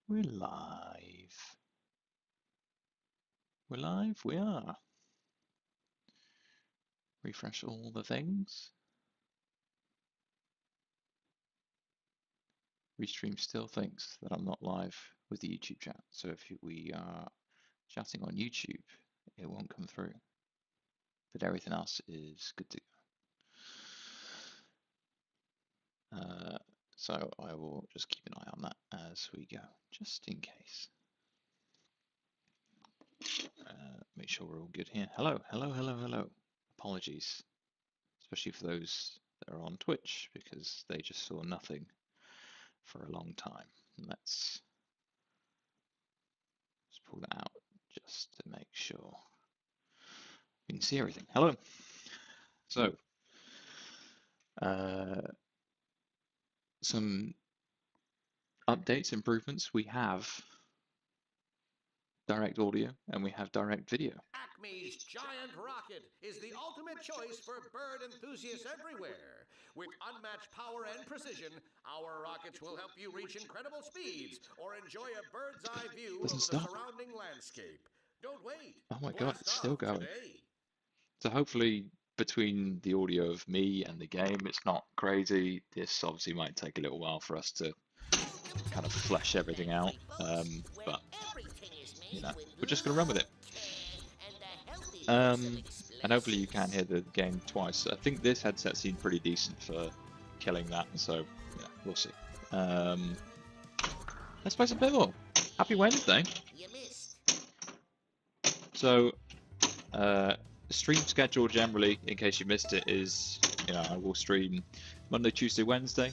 We're live. We're live, we are. Refresh all the things. Restream still thinks that I'm not live with the YouTube chat. So if we are chatting on YouTube, it won't come through. But everything else is good to go. So I will just keep an eye on that as we go, just in case. Make sure we're all good here. Hello, hello, hello, hello. Apologies, especially for those that are on Twitch, because they just saw nothing for a long time. Let's pull that out just to make sure we can see everything. Hello. So, some updates, improvements. We have direct audio and we have direct video. Acme's giant rocket is the ultimate choice for bird enthusiasts everywhere. With unmatched power and precision, our rockets will help you reach incredible speeds or enjoy a bird's eye view of the surrounding landscape. Don't wait. Oh my God, it's still going. Today. So hopefully between the audio of me and the game, it's not crazy. This obviously might take a little while for us to kind of flesh everything out, but you know, we're just gonna run with it. And hopefully you can hear the game twice. I think this headset seemed pretty decent for killing that, so yeah, we'll see. Let's play some Pinball. Happy Wednesday. So, stream schedule generally, in case you missed it, is, you know, I will stream Monday, Tuesday, Wednesday.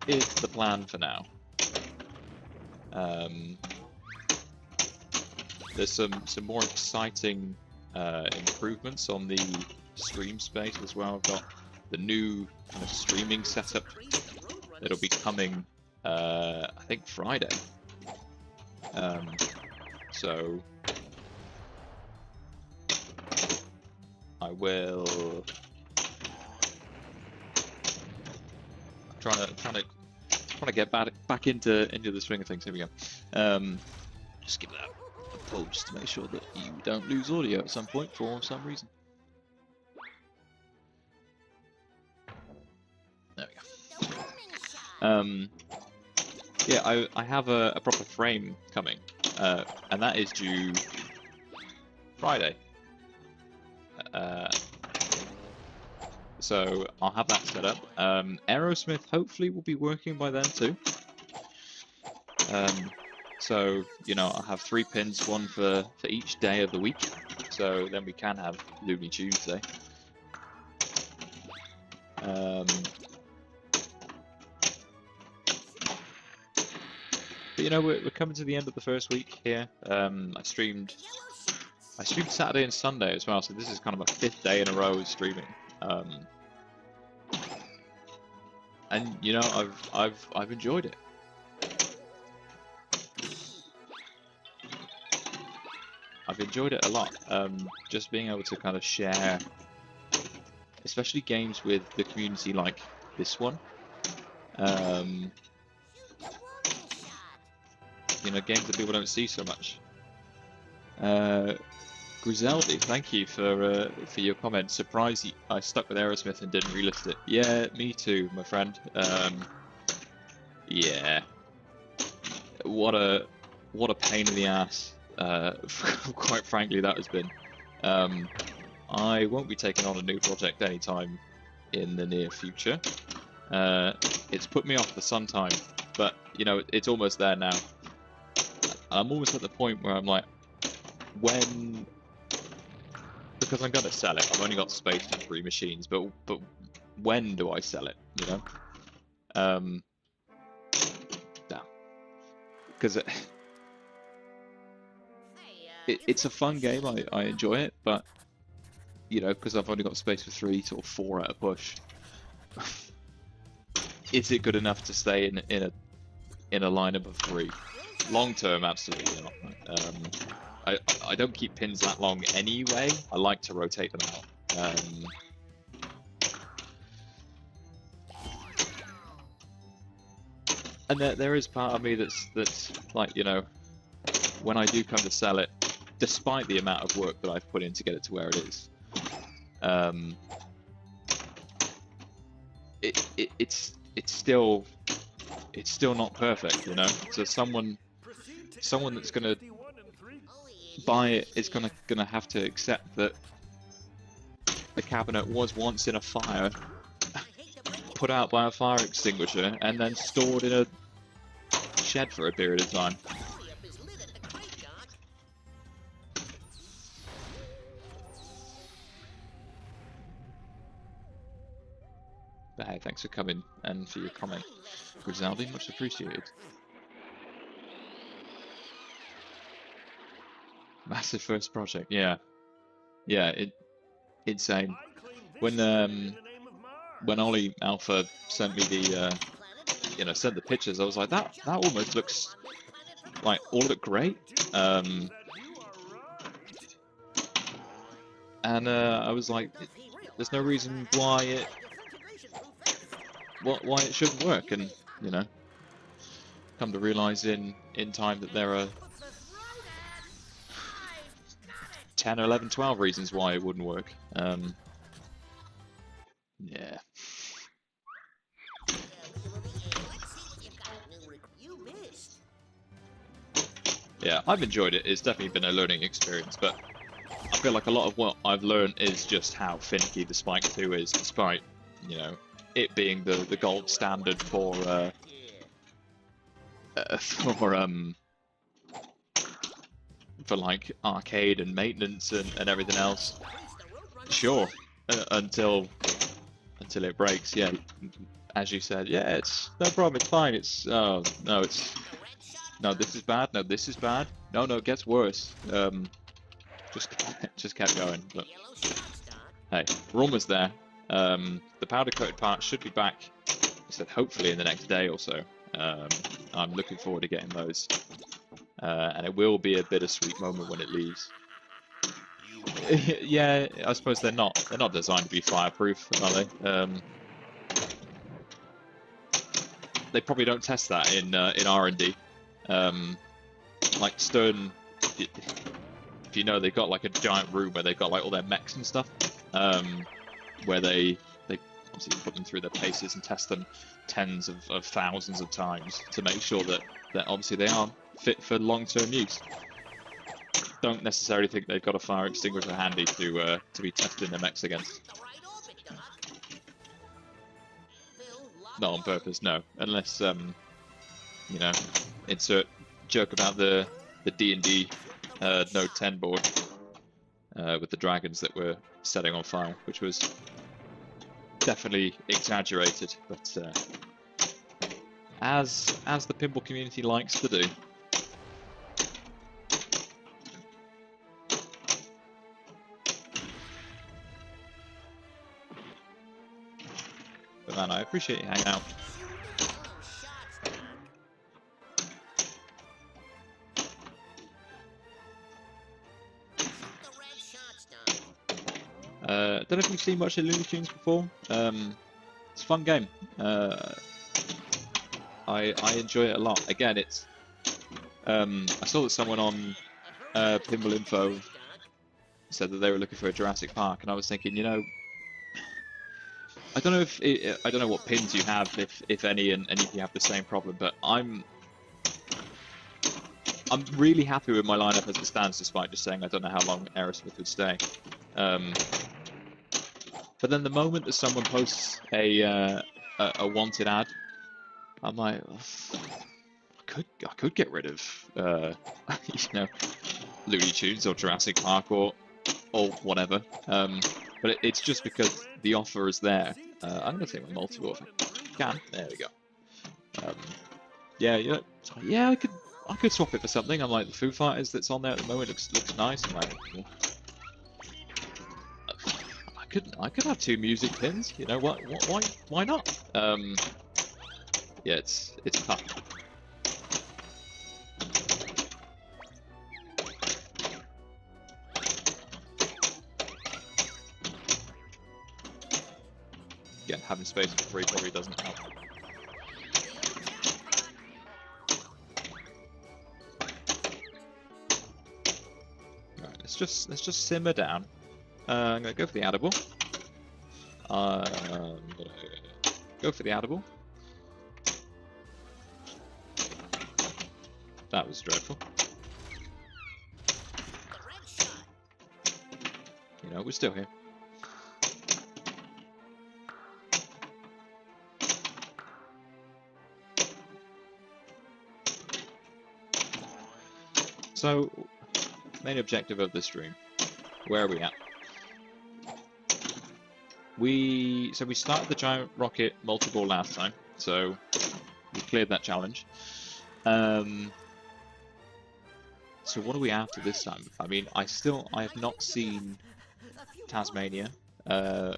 Is the plan for now. There's some more exciting improvements on the stream space as well. I've got the new kind of streaming setup that'll be coming, I think Friday. So I will. I'm trying to get back into the swing of things. Here we go. Just give that a pull just to make sure that you don't lose audio at some point for some reason. There we go. Yeah, I have a proper frame coming, and that is due Friday. So I'll have that set up. Aerosmith hopefully will be working by then too. So, you know, I'll have 3 pins, one for each day of the week. So then we can have Looney Tuesday. But you know, we're coming to the end of the first week here. I streamed Saturday and Sunday as well, so this is kind of my 5th day in a row of streaming. And you know, I've enjoyed it. I've enjoyed it a lot. Just being able to kind of share, especially games with the community like this one. You know, games that people don't see so much. Griseldi, thank you for your comment. Surprised I stuck with Aerosmith and didn't relist it. Yeah, me too, my friend. Yeah, what a pain in the ass. Quite frankly, that has been. I won't be taking on a new project anytime in the near future. It's put me off for some time, but you know, it's almost there now. I'm almost at the point where I'm like, when, because I'm gonna sell it. I've only got space for 3 machines, but when do I sell it? You know, no, because it's a fun game. I enjoy it, but you know, because I've only got space for 3 or 4 at a push. Is it good enough to stay in a lineup of 3? Long term, absolutely not. I don't keep pins that long anyway. I like to rotate them out. And there is part of me that's like, you know, when I do come to sell it, despite the amount of work that I've put in to get it to where it is, it's still not perfect, you know. So someone that's gonna buy it is gonna have to accept that the cabinet was once in a fire, put out by a fire extinguisher, and then stored in a shed for a period of time. But hey, thanks for coming and for your comment, Grisaldi, much appreciated. Massive first project, yeah, insane. When Ollie Alpha sent me the sent the pictures, I was like, that almost looks like all of it great. And I was like, there's no reason why it shouldn't work. And you know, come to realize in time that there are 10 or 11, 12 reasons why it wouldn't work. Yeah. Yeah, I've enjoyed it. It's definitely been a learning experience, but I feel like a lot of what I've learned is just how finicky the Spike 2 is, despite, you know, it being the gold standard for like arcade and maintenance and everything else. Sure, until it breaks. Yeah, as you said. Yeah, it's no problem. It's fine. It's no, no. This is bad. No, this is bad. No, it gets worse. Just kept going. But hey, we're almost there. The powder coated parts should be back. I said hopefully in the next day or so. I'm looking forward to getting those. And it will be a bittersweet moment when it leaves. Yeah, I suppose they're not designed to be fireproof, are they? They probably don't test that in R&D. Like Stern, if you know, they've got like a giant room where they've got like all their mechs and stuff, where they obviously put them through their paces and test them tens of thousands of times to make sure that obviously they are fit for long-term use. Don't necessarily think they've got a fire extinguisher handy to be testing their mechs against. Not on purpose, no. Unless you know, insert joke about the D&D Node 10 board with the dragons that were setting on fire, which was definitely exaggerated, but as the pinball community likes to do. But man, I appreciate you hanging out. I don't know if you've seen much of Looney Tunes before. It's a fun game. I enjoy it a lot. Again, it's I saw that someone on Pinball Info said that they were looking for a Jurassic Park, and I was thinking, you know, I don't know I don't know what pins you have, if any, and if you have the same problem, but I'm really happy with my lineup as it stands, despite just saying I don't know how long Aerosmith would stay. But then the moment that someone posts a wanted ad, I'm like, I could get rid of you know, Looney Tunes or Jurassic Park or whatever. But it's just because the offer is there. I'm gonna take my multiple if I can. There we go. Yeah, you know, yeah, I could swap it for something. I'm like, the Foo Fighters that's on there at the moment looks nice. I'm like, yeah. I could have two music pins. You know what? Why not? Yeah, it's tough. Again, having space for free probably doesn't help. let's just simmer down. I'm gonna go for the edible. I'm gonna go for the edible. That was dreadful. You know, we're still here. So, main objective of this stream. Where are we at? We started the giant rocket multi-ball last time, so we cleared that challenge. So what are we after this time? I mean, I have not seen Tasmania,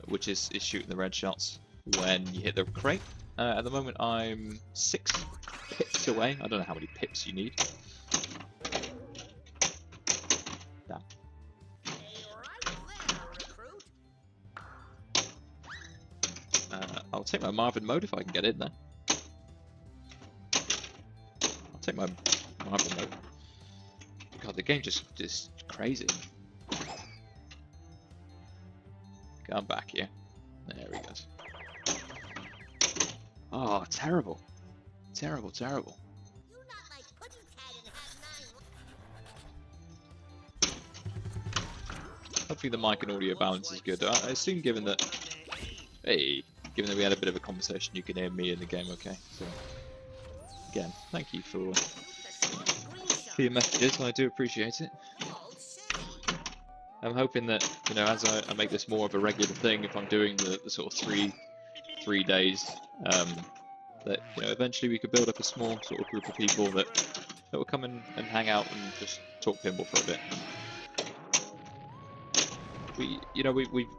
which is shooting the red shots when you hit the crate. At the moment, I'm 6 pips away. I don't know how many pips you need. Damn. I'll take my Marvin mode if I can get in there. I'll take my Marvin mode. God, the game just crazy. Come back here. There we go. Oh, terrible. Terrible, terrible. Hopefully the mic and audio balance is good. I assume given that we had a bit of a conversation, you can hear me in the game okay. So again, thank you for your messages, I do appreciate it. I'm hoping that, you know, as I make this more of a regular thing, if I'm doing the sort of three days, that, you know, eventually we could build up a small sort of group of people that will come and hang out and just talk pinball for a bit.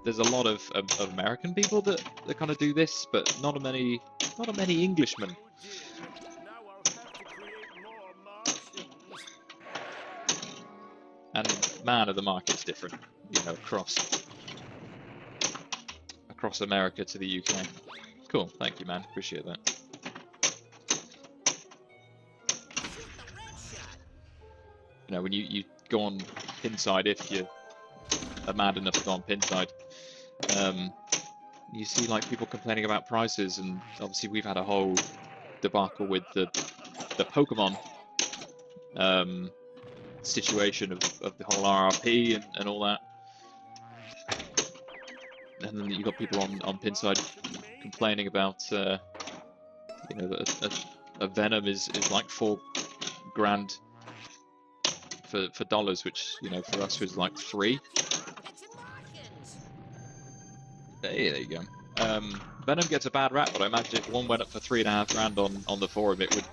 There's a lot of American people that kind of do this, but not many Englishmen. And man, the market's different, you know, across America to the UK. Cool, thank you, man. Appreciate that. You know, when you go on Pinside, if you are mad enough to go on Pinside, you see like people complaining about prices, and obviously we've had a whole debacle with the Pokemon situation of the whole RRP and all that, and then you've got people on Pinside complaining about you know, that a Venom is like $4 grand for dollars, which, you know, for us was like 3. Hey, there you go. Venom gets a bad rap, but I imagine if one went up for 3.5 grand on the forum, it would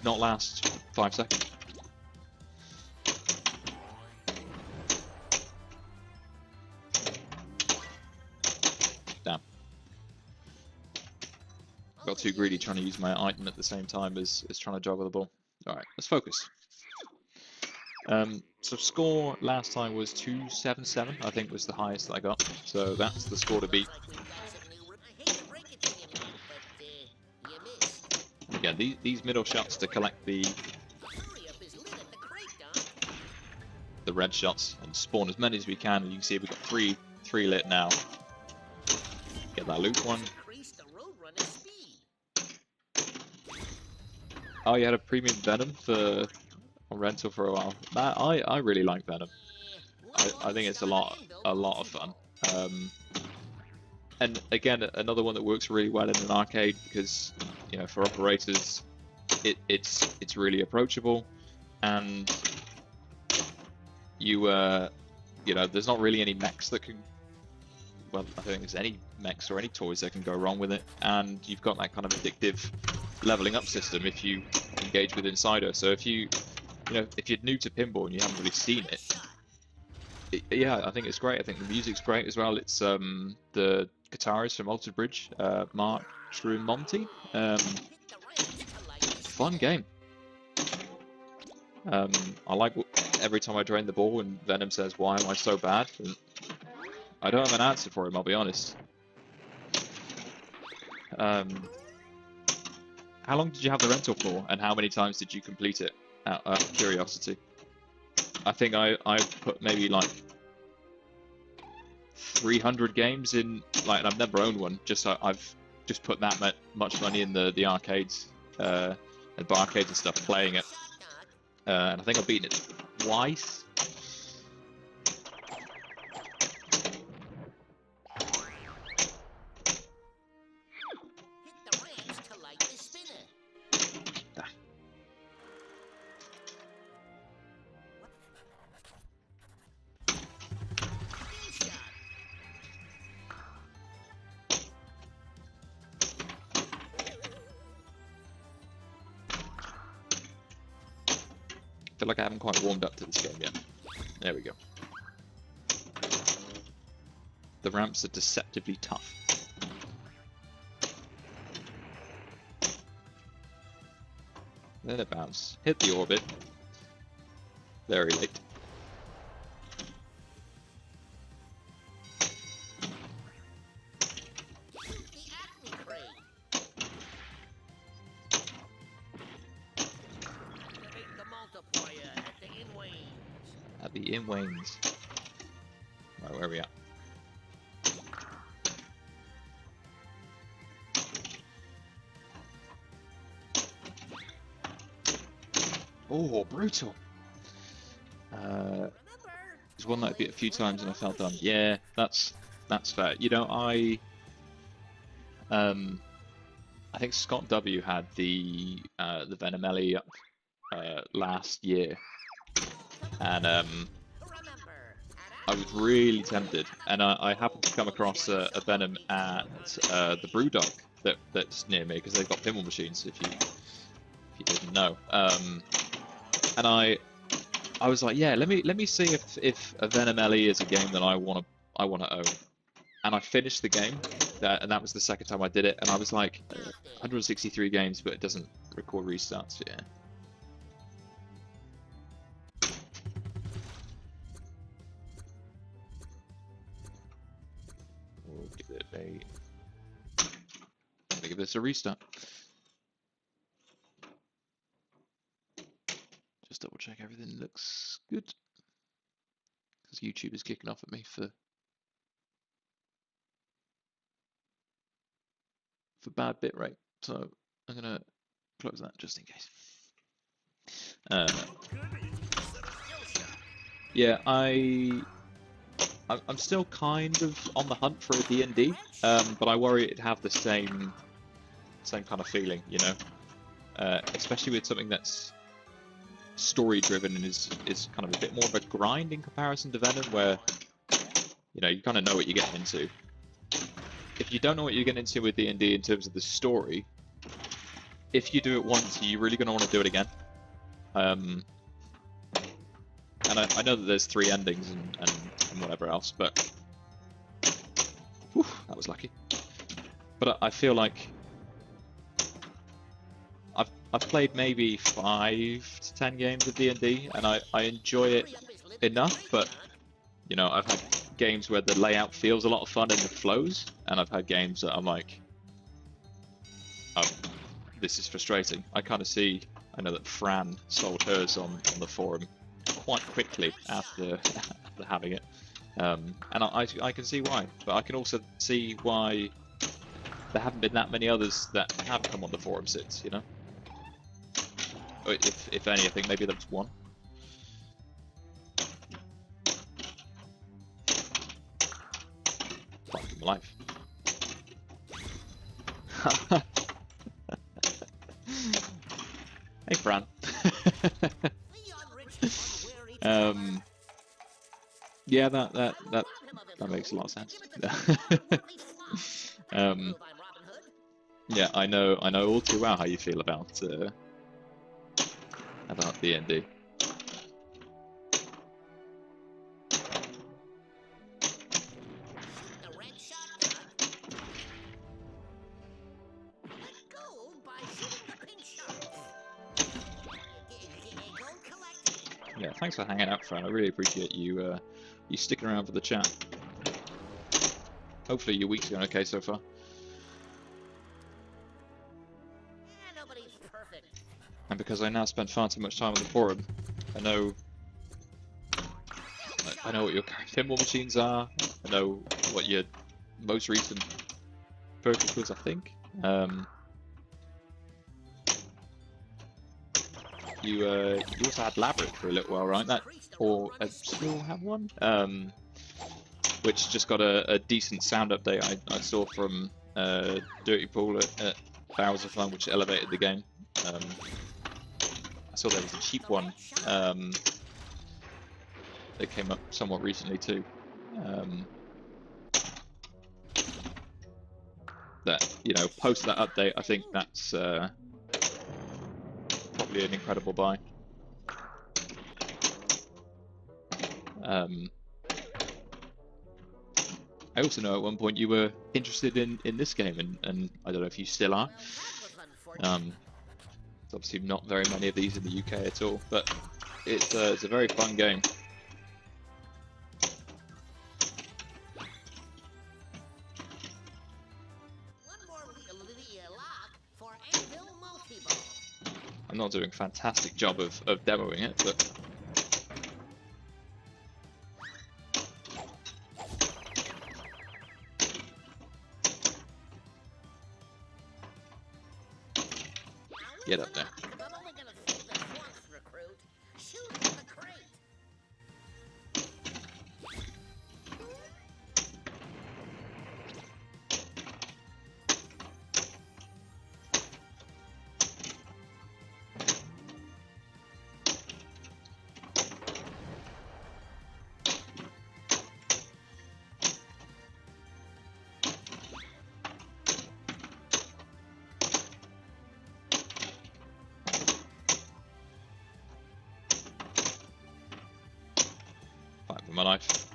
not last 5 seconds. Damn. Got too greedy trying to use my item at the same time as trying to juggle the ball. Alright, let's focus. So score last time was 277, I think was the highest that I got. So that's the score to beat. And again, these middle shots to collect the red shots and spawn as many as we can. And you can see we've got three lit now. Get that loot one. Oh, you had a premium Venom on rental for a while. I really like Venom. I think it's a lot of fun. And again, another one that works really well in an arcade because, you know, for operators, it's really approachable, and you know, there's not really any mechs that can. Well, I don't think there's any mechs or any toys that can go wrong with it, and you've got that kind of addictive leveling up system if you engage with Insider. So if you're new to pinball and you haven't really seen it, yeah, I think it's great. I think the music's great as well. It's the guitarist from Altered Bridge, Mark Trumonti. Fun game. I like every time I drain the ball and Venom says, "Why am I so bad?" And I don't have an answer for him, I'll be honest. How long did you have the rental for, and how many times did you complete it? Out of curiosity. I think I've put maybe like 300 games in, like, and I've never owned one. I've just put that much money in the arcades, and barcades and stuff, playing it, and I think I've beaten it twice. I feel like I haven't quite warmed up to this game yet. There we go. The ramps are deceptively tough. Then it bounced. Hit the orbit. Very late. At the in wings. Right, where are we at? Oh, brutal. There's one that I beat a few times and I felt done. Yeah, that's fair. You know, I think Scott W had the Venomelli last year, and I was really tempted, and I happened to come across a Venom at the Brewdog that's near me, because they've got pinball machines. If you didn't know, and I was like, yeah, let me see if a Venomelli is a game that I want to own, and I finished the game, and that was the second time I did it, and I was like, 163 games, but it doesn't record restarts. Yeah. We'll give this a restart. Just double check everything looks good, because YouTube is kicking off at me for bad bitrate, so I'm gonna close that just in case. Yeah, I'm still kind of on the hunt for a D&D, but I worry it'd have the same kind of feeling, you know, especially with something that's story driven and is kind of a bit more of a grind in comparison to Venom, where, you know, you kind of know what you're getting into. If you don't know what you're getting into with D&D in terms of the story, if you do it once, you're really going to want to do it again. And I know that there's 3 endings and whatever else, but whew, that was lucky. But I feel like I've played maybe 5 to 10 games of D&D, and I enjoy it enough, but, you know, I've had games where the layout feels a lot of fun and it flows, and I've had games that I'm like, oh, this is frustrating. I kind of see, I know that Fran sold hers on the forum quite quickly after having it, and I can see why, but I can also see why there haven't been that many others that have come on the forum since, you know? If any, I think maybe there was one. Fight for my life. Hey, Fran. Yeah, that makes a lot of sense. Yeah, I know all too well how you feel about D&D. Yeah, thanks for hanging out, Fran. I really appreciate you sticking around for the chat. Hopefully your week's going okay so far. And because I now spend far too much time on the forum, I know I know what your current pinball machines are. I know what your most recent purchase was, I think. You also had Labyrinth for a little while, right? That, or still have one? Which just got a decent sound update I saw from Dirty Pool at Barrels of Fun, which elevated the game. I saw there was a cheap one that came up somewhat recently too. That, you know, post that update, I think that's probably an incredible buy. I also know at one point you were interested in this game, and I don't know if you still are. There's obviously not very many of these in the UK at all, but it's a very fun game. I'm not doing a fantastic job of demoing it, but get up there. My life.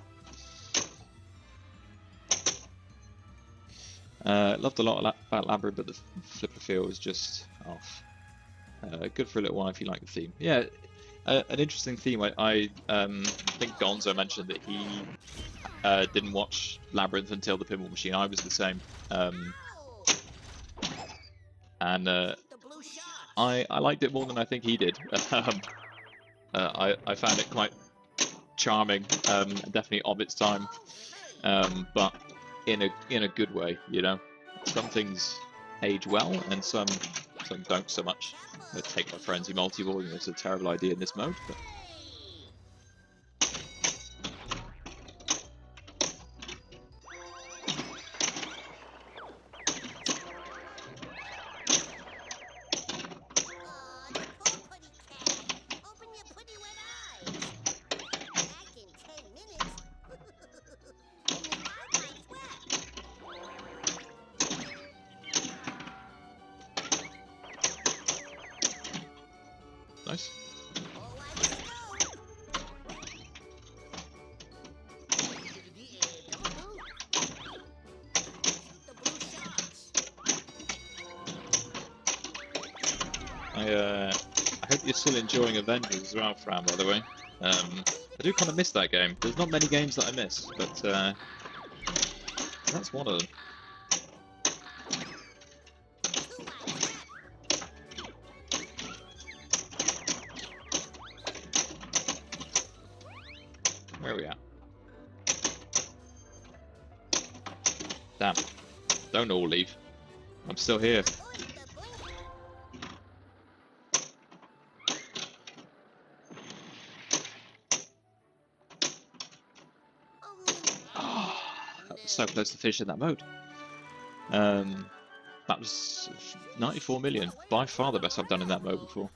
Loved a lot about Labyrinth, but the flipper feel was just off. Good for a little while if you like the theme. Yeah, an interesting theme. I think Gonzo mentioned that he didn't watch Labyrinth until the pinball machine. I was the same, and I liked it more than I think he did. I found it quite charming, definitely of its time, but in a good way, you know. Some things age well, and some don't so much. I'm gonna take my frenzy multi-ball. You know, it's a terrible idea in this mode, but nice. I hope you're still enjoying Avengers as well, Fran, by the way. I do kind of miss that game. There's not many games that I miss, but that's one of them. Where are we at? Damn. Don't all leave. I'm still here. Oh, that was so close to finishing that mode. That was 94 million. By far the best I've done in that mode before.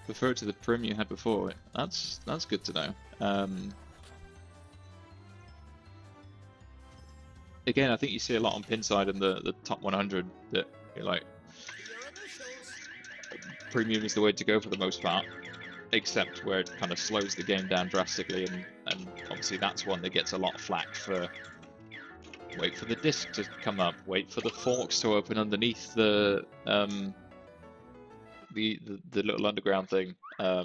Prefer to the prim you had before. That's good to know. Again, I think you see a lot on Pinside and the top 100 that you're like, premium is the way to go for the most part, except where it kind of slows the game down drastically, and obviously that's one that gets a lot of flack for. Wait for the disc to come up. Wait for the forks to open underneath the little underground thing. I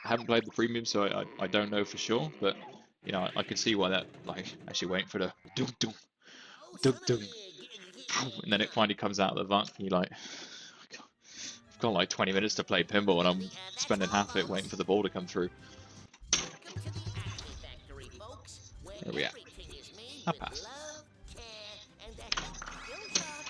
haven't played the premium, so I don't know for sure, but you know I can see why that, like, actually waiting for the dum dum dum dum, and then it finally comes out of the vent. And you're like, I've got like 20 minutes to play pinball, and I'm spending half of it waiting for the ball to come through. Where are we at? Everything is made I with passed. love, care, and a healthy hilltop.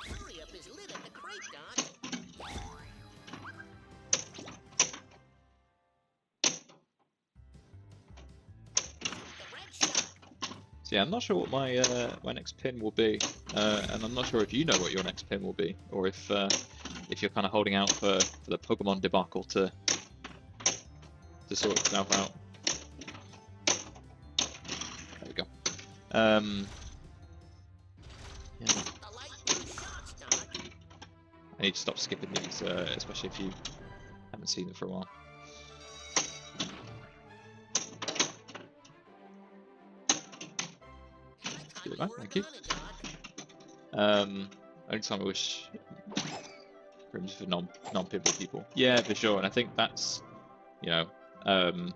Hurry up is lit at the crate, Doc. The red shot. So yeah, I'm not sure what my my next pin will be, and I'm not sure if you know what your next pin will be, or if you're kind of holding out for the Pokemon debacle to sort itself out. There we go. Yeah. The light blue shots, Doc. I need to stop skipping these, especially if you haven't seen them for a while. I Good thought luck, you were thank you. gonna, Doc. Only time I wish rooms for non-pinball people. Yeah, for sure. And I think that's, you know, The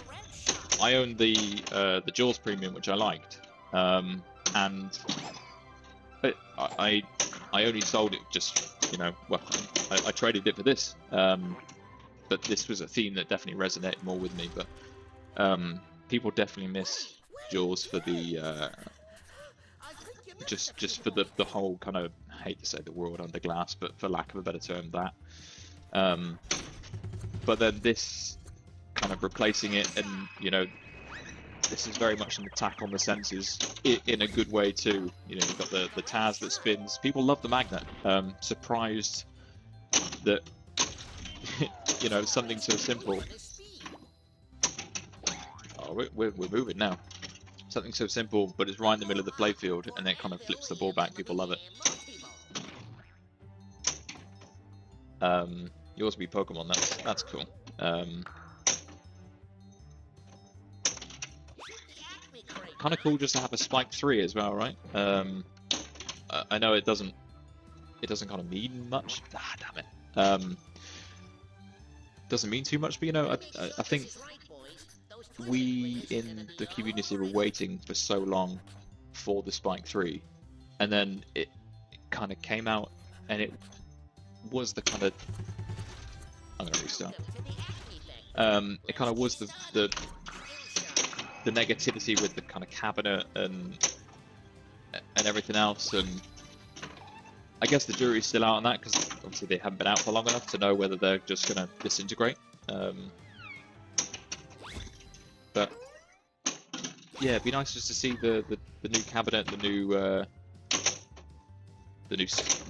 red shot. I own the Jaws Premium, which I liked, and I only sold it just, you know, well, I traded it for this, but this was a theme that definitely resonated more with me. But people definitely miss Jaws for the I think you missed just for the whole kind of, I hate to say the world under glass, but for lack of a better term, that. But then this kind of replacing it, and you know, this is very much an attack on the senses in a good way too. You know, you've got the Taz that spins. People love the magnet. Surprised that you know, something so simple. Oh, we're moving now. Something so simple, but it's right in the middle of the playfield, and then it kind of flips the ball back. People love it. You also beat Pokemon. That's cool. Kind of cool just to have a Spike 3 as well, right? I know it doesn't kind of mean much. Ah, damn it. Doesn't mean too much, but you know, I think we in the community were waiting for so long for the Spike 3, and then it kind of came out, and it was the kind of, I'm gonna restart. It kind of was the negativity with the kind of cabinet and everything else, and I guess the jury's still out on that because obviously they haven't been out for long enough to know whether they're just gonna disintegrate. But yeah, it'd be nice just to see the new cabinet, the new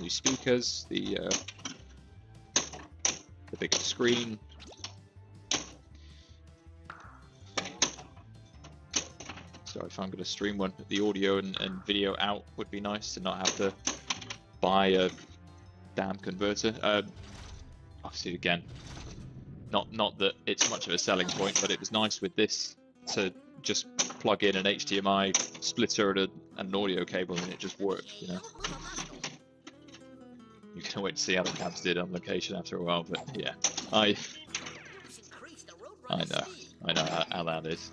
speakers, the bigger screen. So if I'm going to stream one, the audio and video out would be nice to not have to buy a damn converter. Obviously, again, not that it's much of a selling point, but it was nice with this to just plug in an HDMI splitter and an audio cable, and it just worked. You know, you can wait to see how the cabs did on location after a while. But yeah, I know how that is.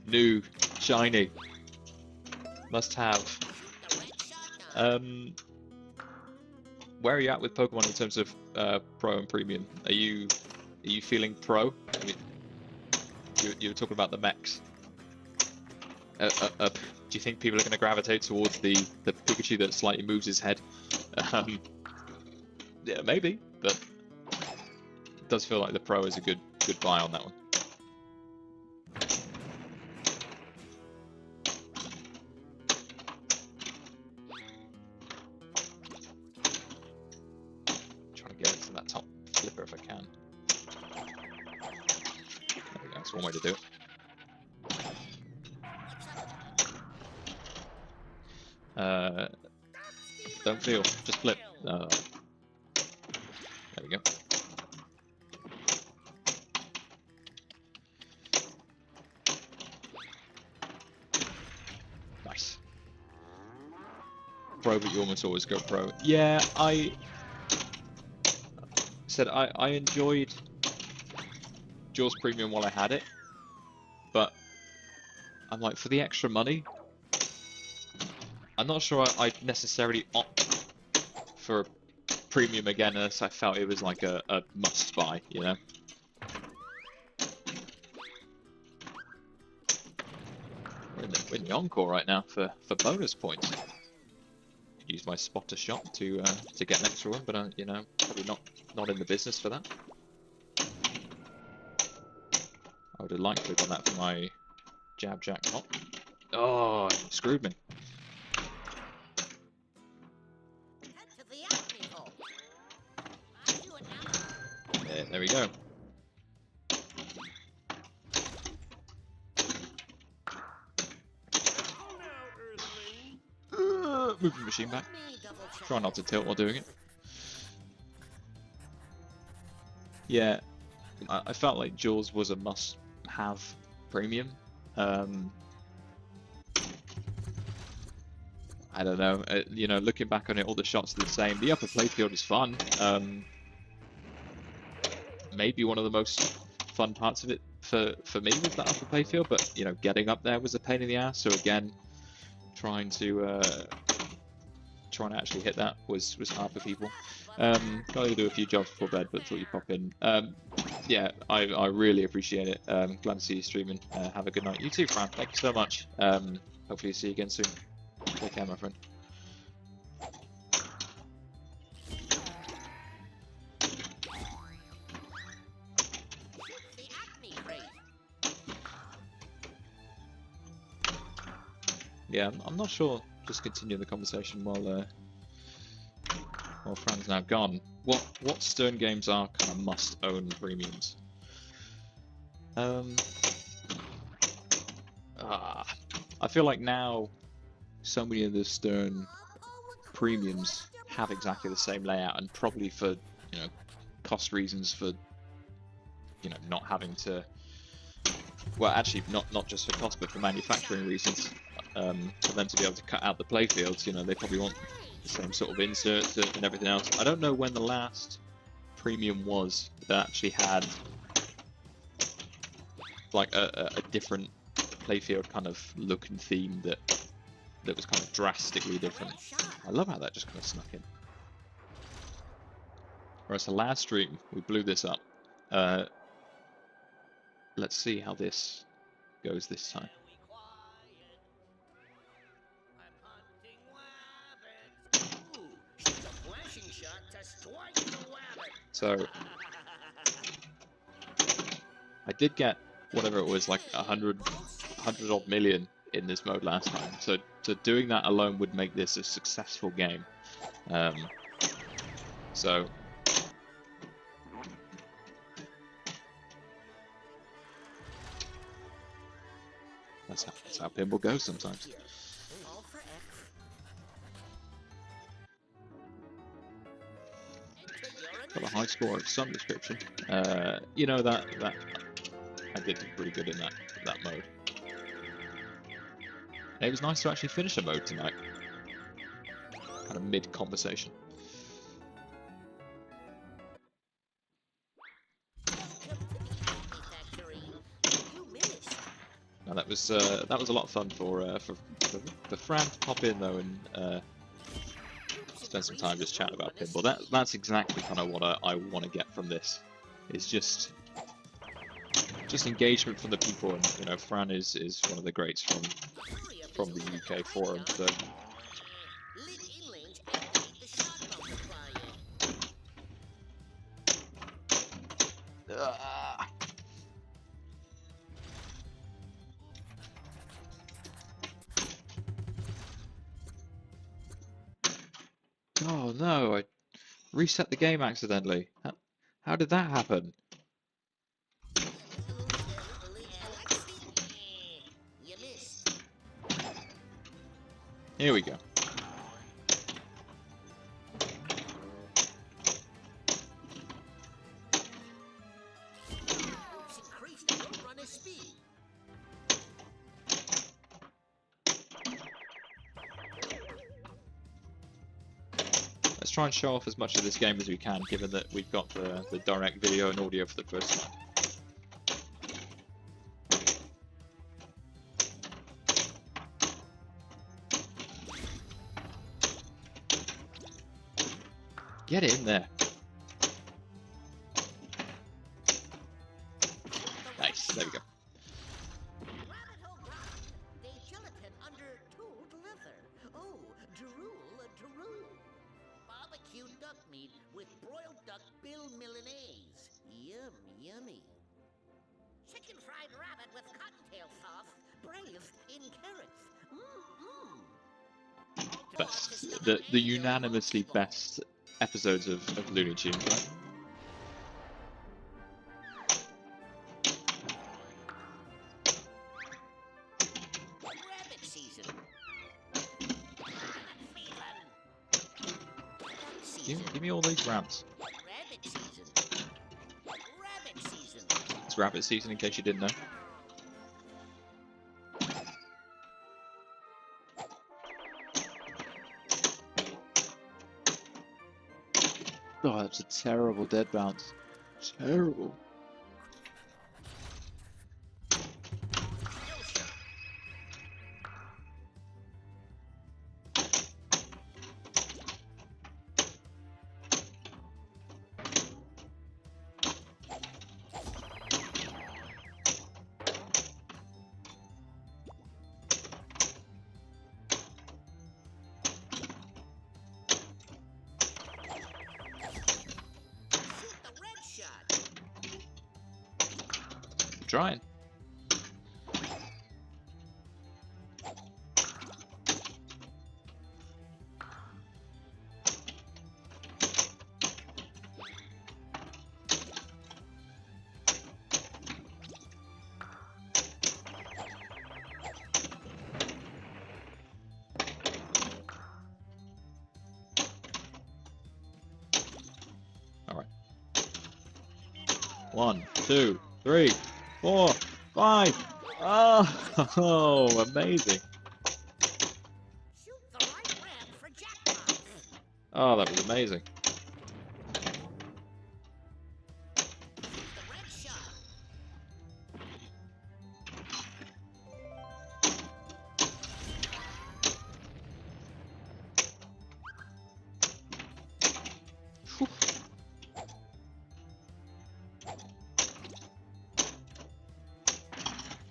New, shiny, must have. Where are you at with Pokemon in terms of Pro and Premium? Are you feeling Pro? I mean, you were talking about the mechs. Do you think people are going to gravitate towards the Pikachu that slightly moves his head? Yeah, maybe, but it does feel like the Pro is a good buy on that one. If I can. There we go, that's one way to do it. Don't feel, just flip. There we go. Nice. Pro, but you almost always go Pro. Yeah, I enjoyed Jaws Premium while I had it, but I'm like, for the extra money, I'm not sure I'd necessarily opt for premium again, as I felt it was like a must buy, you know. We're in the encore right now for bonus points. Use my spotter shot to get an extra one, but you know, probably not in the business for that. I would have liked to have done that for my jab jackpot. Oh, you screwed me. There we go. Move the machine back. Try not to tilt while doing it. Yeah, I felt like Jaws was a must-have premium. I don't know. You know, looking back on it, all the shots are the same. The upper playfield is fun. Maybe one of the most fun parts of it for me was that upper playfield, but you know, getting up there was a pain in the ass. So again, trying to actually hit that was hard for people. Got to do a few jobs before bed, but thought you'd pop in. Yeah, I really appreciate it. Glad to see you streaming. Have a good night. You too, Fran. Thank you so much. Hopefully see you again soon. Take care, my friend. Yeah, I'm not sure. Just continue the conversation while Fran's now gone. What Stern games are kind of must-own premiums? I feel like now so many of the Stern premiums have exactly the same layout, and probably for, you know, cost reasons, for, you know, not having to, well, actually not just for cost but for manufacturing reasons, for them to be able to cut out the playfields. You know, they probably want the same sort of inserts and everything else. I don't know when the last premium was that actually had like a different playfield kind of look and theme that was kind of drastically different. I love how that just kind of snuck in. Whereas the last stream, we blew this up. Let's see how this goes this time. So I did get whatever it was, like 100 odd million in this mode last time. So doing that alone would make this a successful game. So that's how pinball goes sometimes. Got a high score of some description. You know, that I did pretty good in that mode. And it was nice to actually finish a mode tonight, kind of mid-conversation. Now that was a lot of fun for Fran to pop in though and spend some time just chatting about pinball. That's exactly kind of what I want to get from this. Is just engagement from the people, and you know, Fran is one of the greats from the UK forum. So. Oh no, I reset the game accidentally. How did that happen? Here we go. Let's try and show off as much of this game as we can, given that we've got the direct video and audio for the first time. Get in there. Nice. There we go. Rabbit hole grind, the gelatin under tooled leather. Oh, drool. Barbecue duck meat with broiled duck bill milanese. Yummy. Chicken fried rabbit with cottontail sauce, braised in carrots. Best. The unanimously best episodes of Looney Tunes, right? Rabbit season. Give me all these rams. Rabbit season. It's rabbit season, in case you didn't know. Oh, that's a terrible dead bounce. Terrible. Trying. All right. 1, 2, 3, 4, 5. Oh, amazing. Shoot the right ram for jackpot. Oh, that was amazing. The red shot. Whew.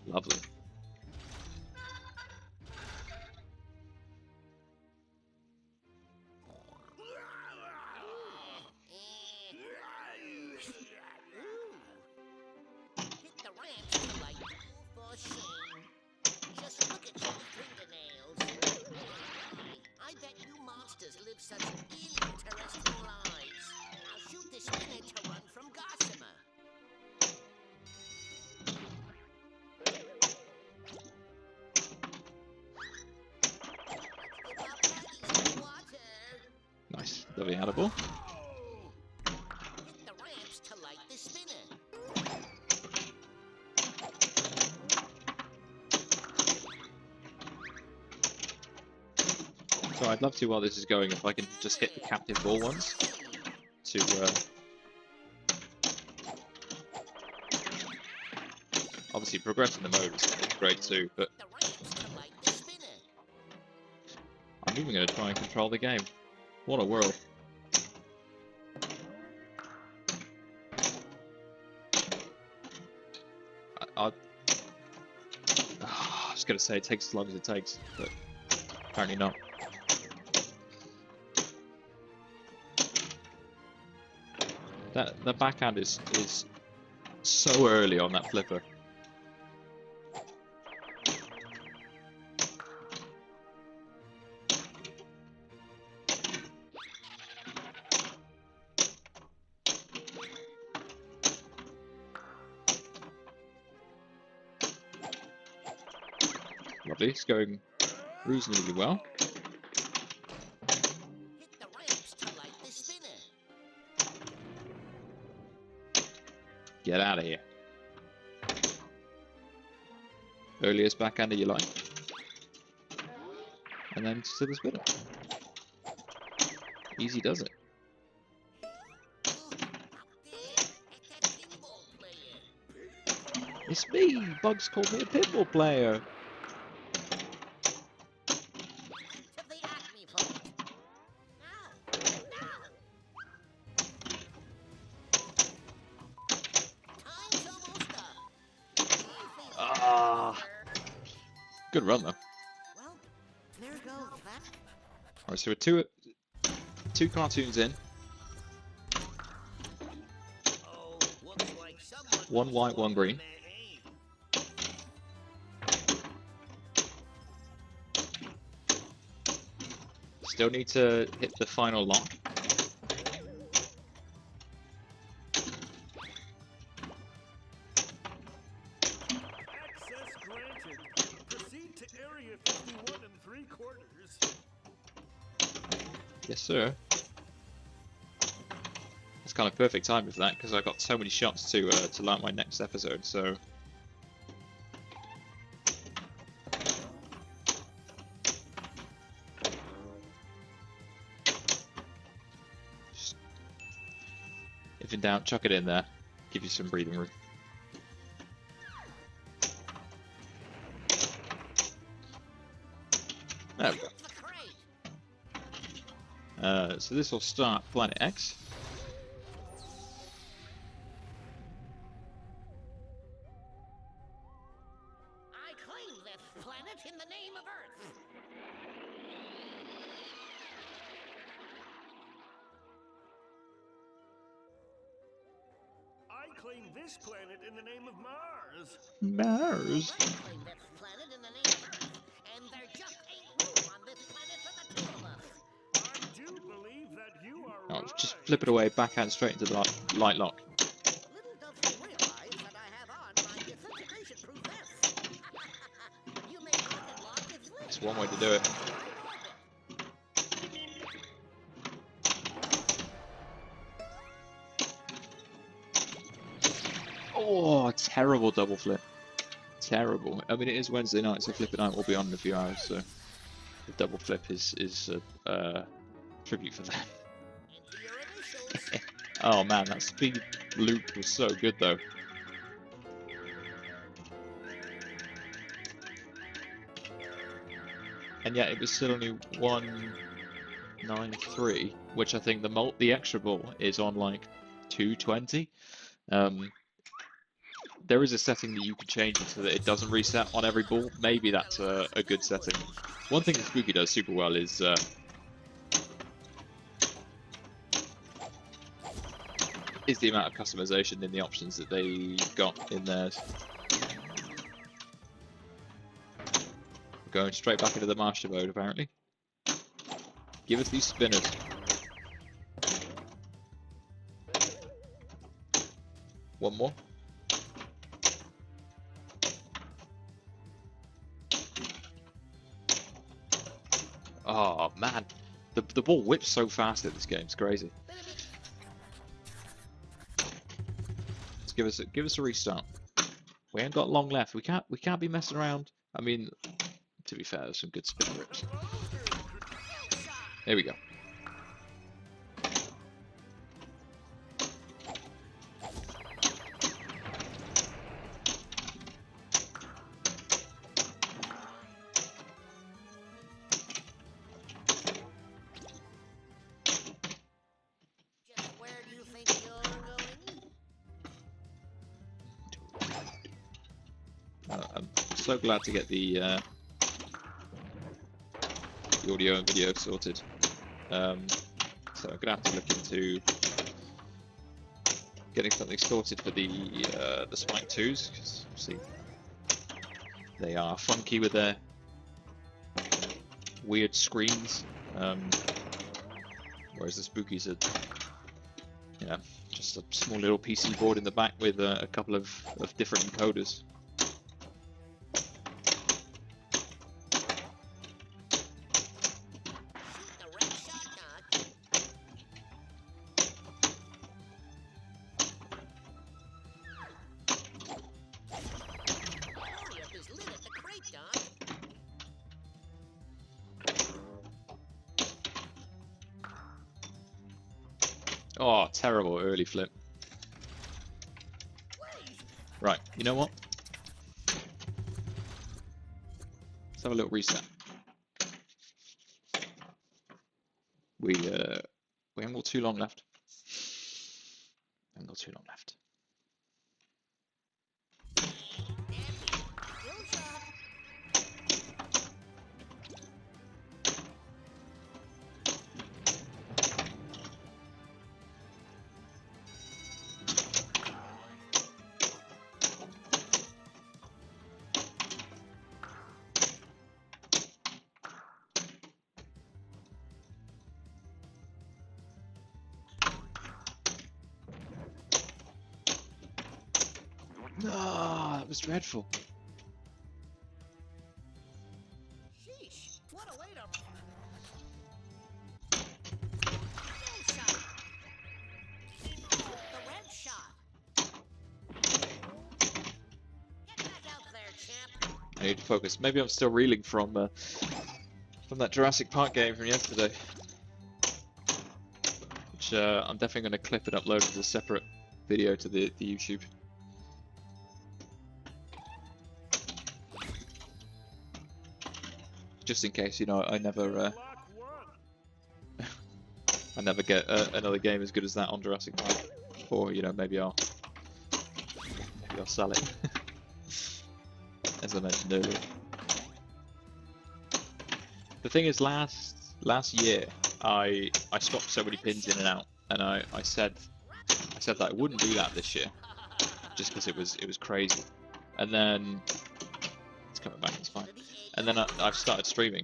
Lovely. Hit the ramp like for shame. Just look at your fingernails. I bet you monsters live such interesting lives. Now shoot this spinner to run from Gossamer. Nice. Lovely handball. Hit the ramps to light the spinner. So I'd love to, while this is going, if I can just hit the captive ball once to obviously progressing the mode is great too, but The ramps to light the spinner. I'm even going to try and control the game. What a world. I was going to say it takes as long as it takes, but apparently not. The backhand is so early on that flipper. Lovely, it's going reasonably well. Hit the ramps to light the spinner. Get out of here. Earliest backhander you like. And then to the spinner. Easy does it. Pinball player. It's me! Bugs called me a pinball player. To the Acme vault. Now. Good run though. Well, there goes that. Alright, so we're two cartoons in. Oh, looks like someone One white, one green. Still need to hit the final lock. Access granted. Proceed to area 51 3/4. Yes, sir. It's kind of perfect timing for that because I got so many shots to land my next episode. So. If in doubt, chuck it in there. Give you some breathing room. There we go. So this will start Planet X. I claim this planet in the name of Earth. I claim this planet in the name of Mars. Mars. I claim this planet in the name of Earth, and there just ain't room on this planet for the two of us. I do believe that you are Oh, just flip it away, backhand straight into the light lock. Little does he realize that I have on my disintegration-proof vest. You may rocket lock this lid. It's one way to do it. Oh, terrible double flip. Terrible. I mean, it is Wednesday night, so Flip It Night will be on in a few hours, so the double flip is a tribute for them. Oh man, that speed loop was so good though. And yet it was still only 193, which I think the extra ball is on like 220. There is a setting that you can change it so that it doesn't reset on every ball. Maybe that's a good setting. One thing that Spooky does super well is the amount of customization in the options that they got in theirs. Going straight back into the master mode, apparently. Give us these spinners. One more. Oh man, the ball whips so fast in this game. It's crazy. Let's give us a restart. We ain't got long left. We can't be messing around. I mean, to be fair, there's some good spin rips. There we go. I'm so glad to get the audio and video sorted. So I'm gonna have to look into getting something sorted for the Spike 2s, because see they are funky with their weird screens, whereas the Spookies are, you know, just a small little PC board in the back with a couple of different encoders. Oh, terrible early flip. Right, you know what? Let's have a little reset. We haven't got too long left. Haven't got too long left. Ah, that was dreadful. Sheesh, what a way to... The red shot. Get back out there, champ. I need to focus. Maybe I'm still reeling from that Jurassic Park game from yesterday. Which I'm definitely going to clip and upload as a separate video to the YouTube. Just in case, you know, I never get another game as good as that on Jurassic Park, or you know, maybe I'll sell it, as I mentioned earlier. The thing is, last year I swapped so many pins in and out, and I said that I wouldn't do that this year, just because it was crazy. And then it's coming back, it's fine. And then I've started streaming,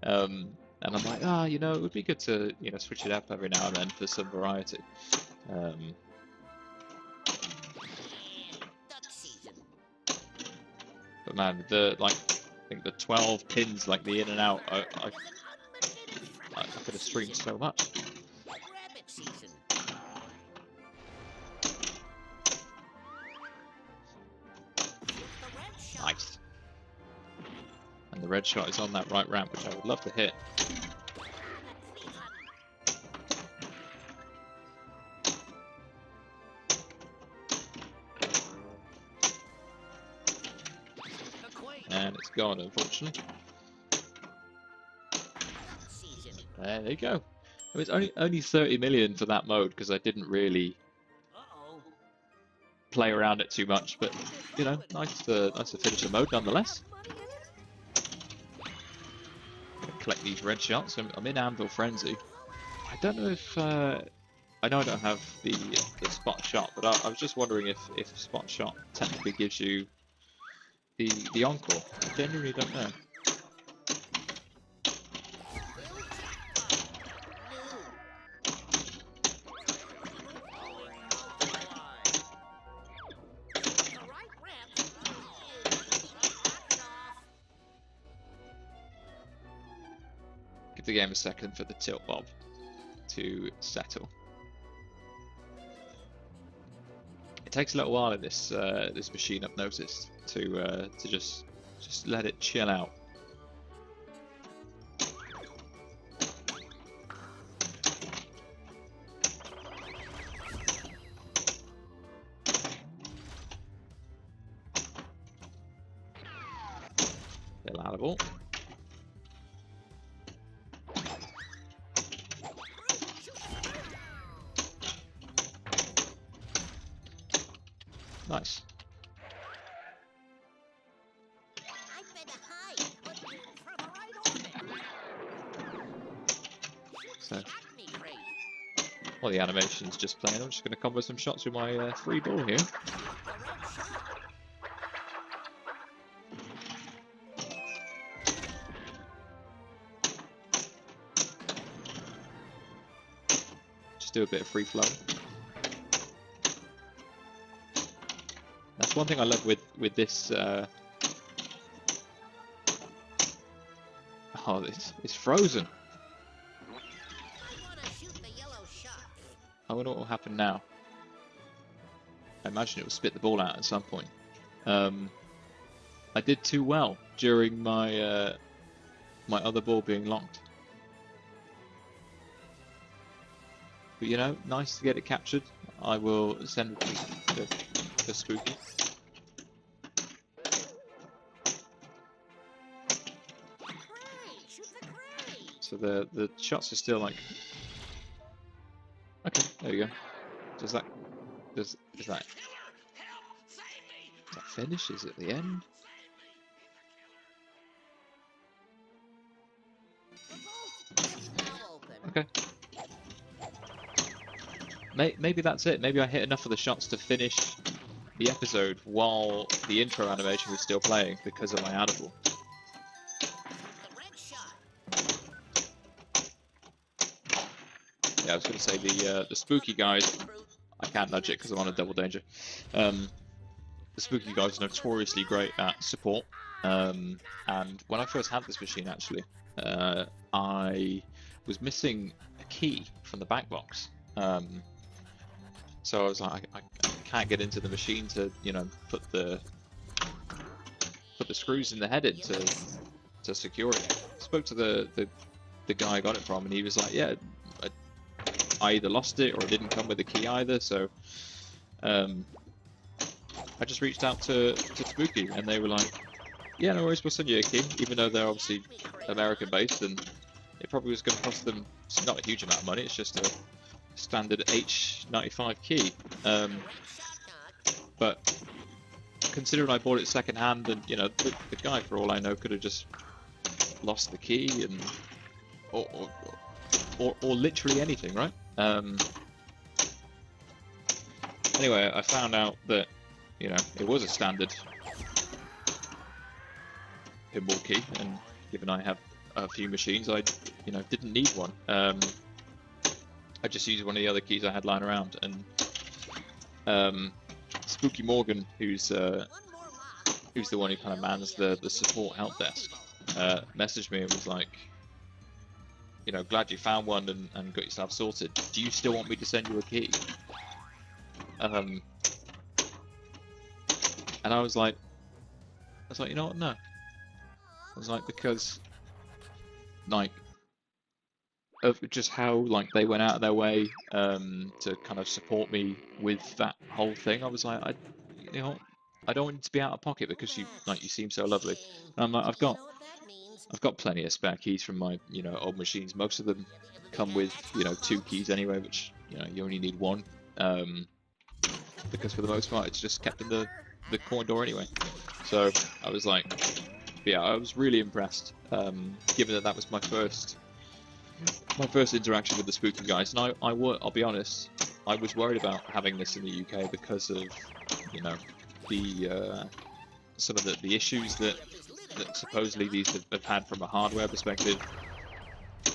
and I'm like, you know, it would be good to, you know, switch it up every now and then for some variety. But man, I think the 12 pins, like the in and out, I could have streamed so much. Nice. And the red shot is on that right ramp, which I would love to hit. And it's gone, unfortunately. There you go. I mean, it's only 30 million for that mode, because I didn't really play around it too much, but you know, nice to finish the mode nonetheless. Collect these red shots. I'm in Anvil Frenzy. I don't know if I know I don't have the spot shot, but I was just wondering if spot shot technically gives you the encore. I genuinely don't know. Give the game a second for the tilt bob to settle. It takes a little while in this this machine, I've noticed, to just let it chill out. Little out of all. Nice. So, while the animation's just playing, I'm just going to combo some shots with my free ball here. Just do a bit of free flow. That's one thing I love with this. Oh, it's frozen. I wonder what will happen now. I imagine it will spit the ball out at some point. I did too well during my my other ball being locked. But you know, nice to get it captured. I will send it to Spooky. So the shots are still like. Okay, there you go. Is that finish? Is it the end? Okay. Maybe that's it. Maybe I hit enough of the shots to finish the episode while the intro animation was still playing because of my audible. Yeah, I was going to say the spooky guys. I can't nudge it because I'm on a double danger. the Spooky Guys are notoriously great at support. And when I first had this machine, actually, I was missing a key from the back box. So I was like, I can't get into the machine to, you know, put the screws in the head in to secure it. I spoke to the guy I got it from, and he was like, yeah, I either lost it or it didn't come with a key either. So I just reached out to Spooky, and they were like, yeah, no worries, we'll send you a key, even though they're obviously American based, and it probably was going to cost them not a huge amount of money. It's just a standard H95 key. But considering I bought it second hand, and you know, the guy, for all I know, could have just lost the key, and or literally anything, right? Anyway, I found out that, you know, it was a standard pinball key, and given I have a few machines, I, you know, didn't need one. I just used one of the other keys I had lying around, and Spooky Morgan, who's the one who kind of mans the support help desk, messaged me and was like, you know, glad you found one and got yourself sorted. Do you still want me to send you a key? And I was like, you know what? No. I was like, because, like, of just how, like, they went out of their way to kind of support me with that whole thing. I was like, you know, I don't want you to be out of pocket because you seem so lovely. And I'm like, I've got plenty of spare keys from my, you know, old machines. Most of them come with, you know, 2 keys anyway, which, you know, you only need 1. Because for the most part, it's just kept in the coin door anyway. So I was like, yeah, I was really impressed, given that was my first interaction with the Spooky Guys. And I'll be honest, I was worried about having this in the UK because of, you know, the some of the issues that supposedly these have had from a hardware perspective,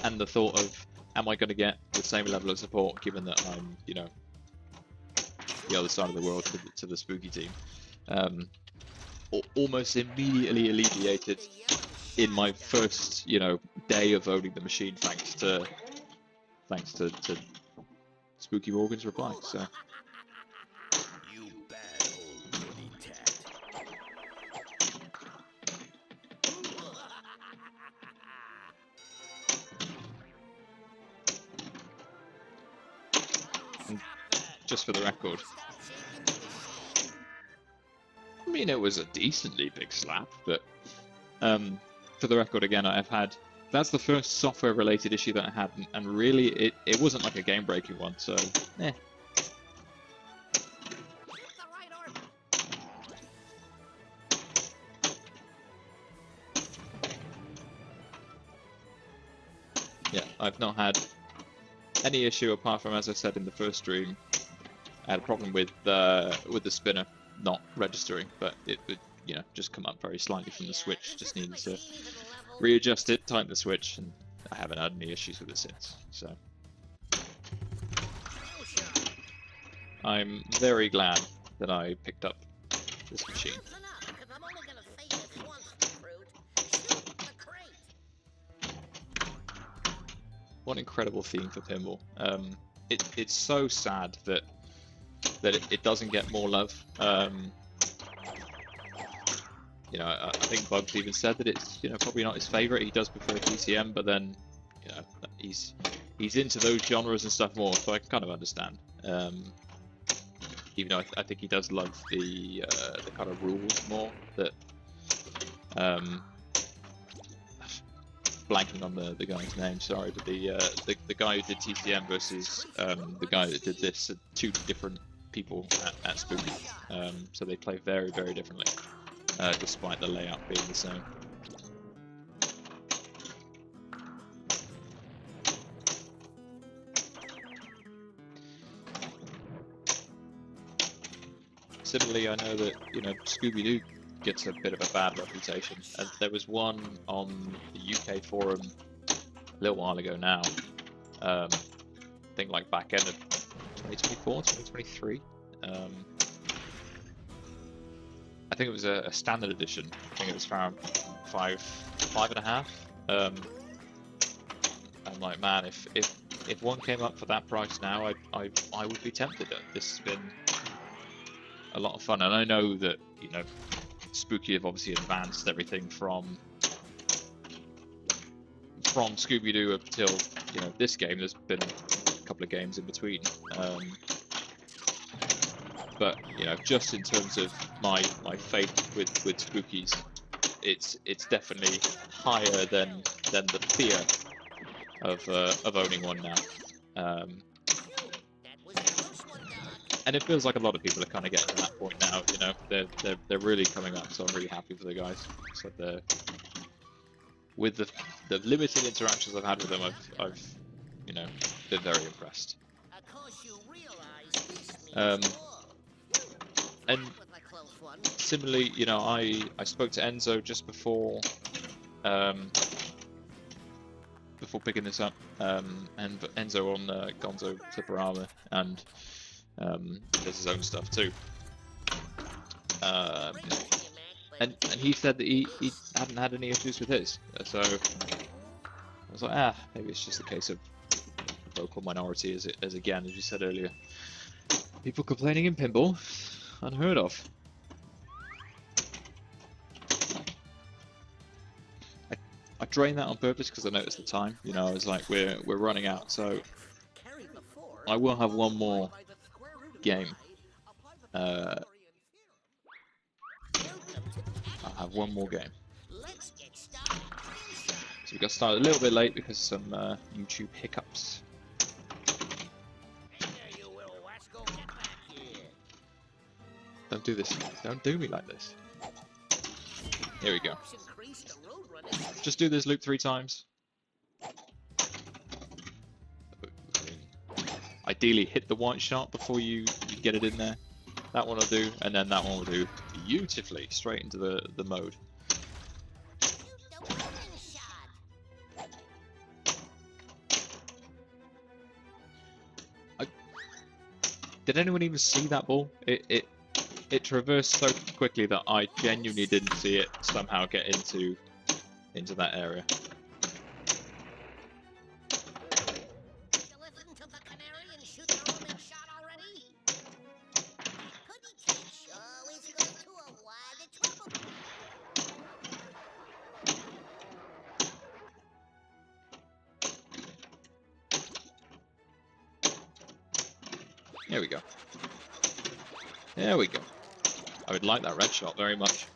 and the thought of, am I going to get the same level of support given that I'm, you know, the other side of the world to the Spooky team? Almost immediately alleviated in my first, you know, day of owning the machine, thanks to Spooky Morgan's reply. So. You bad old Looney tat. And just for the record, I mean, it was a decently big slap, but for the record, again, that's the first software-related issue that I had, and really, it wasn't like a game-breaking one, so, eh. Yeah, I've not had any issue apart from, as I said in the first stream, I had a problem with the spinner not registering, but it would, you know, just come up very slightly from the switch. Just needed to readjust it, tighten the switch, and I haven't had any issues with it since. So I'm very glad that I picked up this machine. What an incredible theme for pinball. It's so sad that it doesn't get more love. You know, I think Bugs even said that it's, you know, probably not his favorite. He does prefer TCM, but then, you know, he's into those genres and stuff more, so I can kind of understand. Even though I think he does love the kind of rules more. That blanking on the guy's name, sorry, but the guy who did TCM versus the guy that did this are 2 different people at Spooky, so they play very, very differently, despite the layout being the same. Similarly, I know that, you know, Scooby-Doo gets a bit of a bad reputation, and there was one on the UK forum a little while ago now, I think like back end of 2024, 2023, I think it was a standard edition. I think it was around five and a half. I'm like, man, if one came up for that price now, I would be tempted. This has been a lot of fun, and I know that, you know, Spooky have obviously advanced everything from Scooby-Doo up till, you know, this game. There's been a couple of games in between, but you know, just in terms of my faith with Spookies, it's definitely higher than the fear of owning one now. And it feels like a lot of people are kind of getting to that point now. You know, they're really coming up, so I'm really happy for the guys. So with the limited interactions I've had with them, I've you know, been very impressed. And similarly, you know, I spoke to Enzo just before picking this up, and Enzo on Gonzo Flipper Armor, and there's his own stuff too. And he said that he hadn't had any issues with his, so I was like, maybe it's just a case of vocal minority, as again, as you said earlier, people complaining in pinball, unheard of. I drained that on purpose because I noticed the time. You know, I was like, we're running out, so I will have one more game. I'll have one more game. So we got started a little bit late because of some YouTube hiccups. Don't do this. Don't do me like this. Here we go. Just do this loop 3 times. Ideally hit the white shot before you get it in there. That one will do, and then that one will do beautifully straight into the mode. Did anyone even see that ball? It traversed so quickly that I genuinely didn't see it somehow get into that area. There we go. There we go. I would like that red shot very much.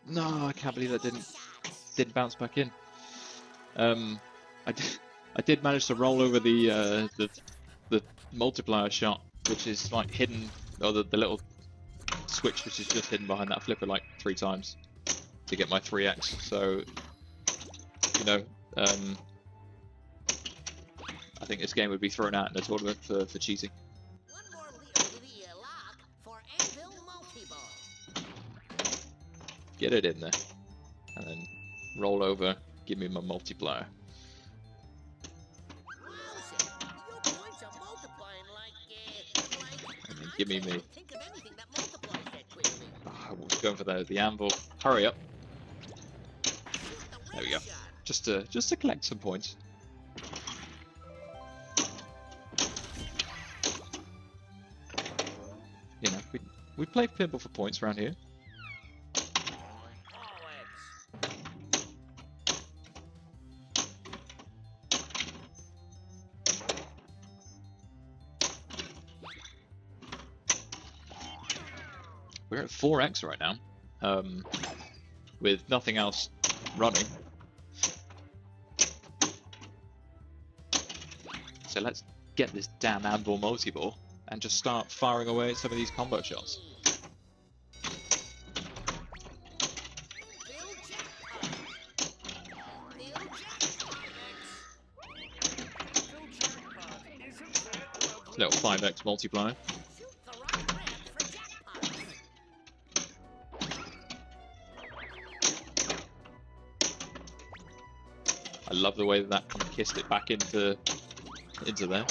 No, I can't believe that didn't bounce back in. I did manage to roll over the multiplier shot, which is like hidden, or the little switch which is just hidden behind that flipper, like 3 times to get my 3x. So, you know, I think this game would be thrown out in the tournament for cheating. One more lead to the lock for Anvil Multiball. Get it in there, and then roll over. Give me my multiplier. Your points are multiplying like And then give me me. think of anything that multiplies that quickly. Oh, I was going for the anvil. Hurry up. There we go. Just to collect some points. You know, we play pinball for points around here. We're at 4x right now, with nothing else running. So let's get this damn anvil multi-ball and just start firing away at some of these combo shots. Little 5x multiplier. I love the way that that kind of kissed it back into there.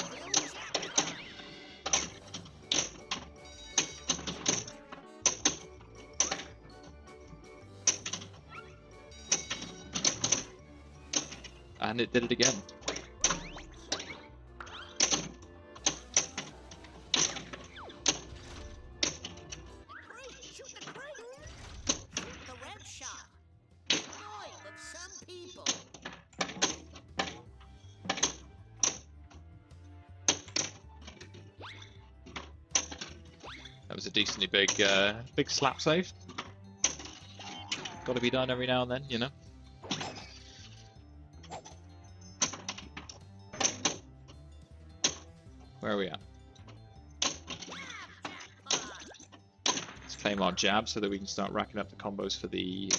And it did it again. That was a decently big slap save. Got to be done every now and then, you know. Where are we at? Let's claim our jab so that we can start racking up the combos for the